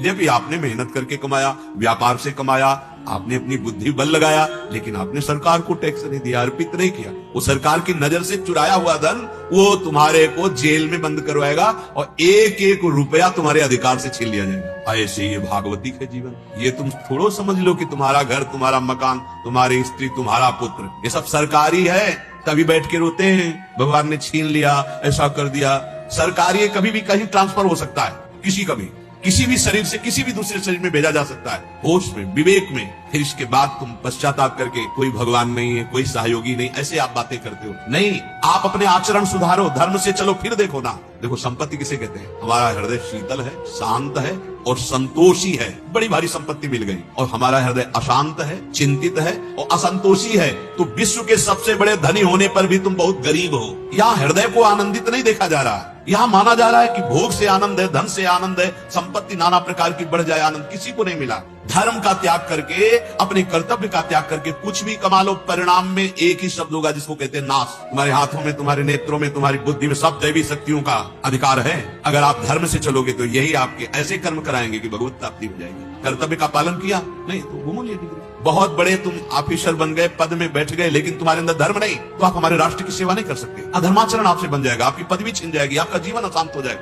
यद्यपि आपने मेहनत करके कमाया, व्यापार से कमाया, आपने अपनी बुद्धि बल लगाया, लेकिन आपने सरकार को टैक्स नहीं दिया, अर्पित नहीं किया। वो सरकार की नजर से चुराया हुआ धन वो तुम्हारे को जेल में बंद करवाएगा और एक एक रुपया तुम्हारे अधिकार से छीन लिया जाएगा। ऐसे ये भागवती है जीवन। ये तुम थोड़ो समझ लो कि तुम्हारा घर, तुम्हारा मकान, तुम्हारी स्त्री, तुम्हारा पुत्र, ये सब सरकारी है। तभी बैठ के रोते हैं भगवान ने छीन लिया, ऐसा कर दिया। सरकारी कभी भी कहीं ट्रांसफर हो सकता है, किसी भी शरीर से किसी भी दूसरे शरीर में भेजा जा सकता है, होश में, विवेक में। फिर इसके बाद तुम पश्चाताप करके कोई भगवान नहीं है, कोई सहयोगी नहीं, ऐसे आप बातें करते हो। नहीं, आप अपने आचरण सुधारो, धर्म से चलो, फिर देखो ना। देखो संपत्ति किसे कहते हैं? हमारा हृदय शीतल है, शांत है और संतोषी है। बड़ी भारी संपत्ति मिल गई और हमारा हृदय अशांत है, चिंतित है और असंतोषी है, तो विश्व के सबसे बड़े धनी होने पर भी तुम बहुत गरीब हो। यहाँ हृदय को आनंदित नहीं देखा जा रहा है। यहाँ माना जा रहा है कि भोग से आनंद है, धन से आनंद है, संपत्ति नाना प्रकार की बढ़ जाए, आनंद किसी को नहीं मिला। धर्म का त्याग करके, अपने कर्तव्य का त्याग करके कुछ भी कमा लो, परिणाम में एक ही शब्द होगा जिसको कहते हैं नाश। तुम्हारे हाथों में, तुम्हारे नेत्रों में, तुम्हारी बुद्धि में सब दैवी शक्तियों का अधिकार है। अगर आप धर्म से चलोगे तो यही आपके ऐसे कर्म कराएंगे कि भगवत प्राप्ति हो जाएगी। कर्तव्य का पालन किया नहीं तो घूमो लिए डिग्री। बहुत बड़े तुम ऑफिसर बन गए, पद में बैठ गए, लेकिन तुम्हारे अंदर धर्म नहीं, तो आप हमारे राष्ट्र की सेवा नहीं कर सकते। अधर्माचरण आपसे बन जाएगा, आपकी पदवी छिन जाएगी, आपका जीवन अशांत हो जाएगा।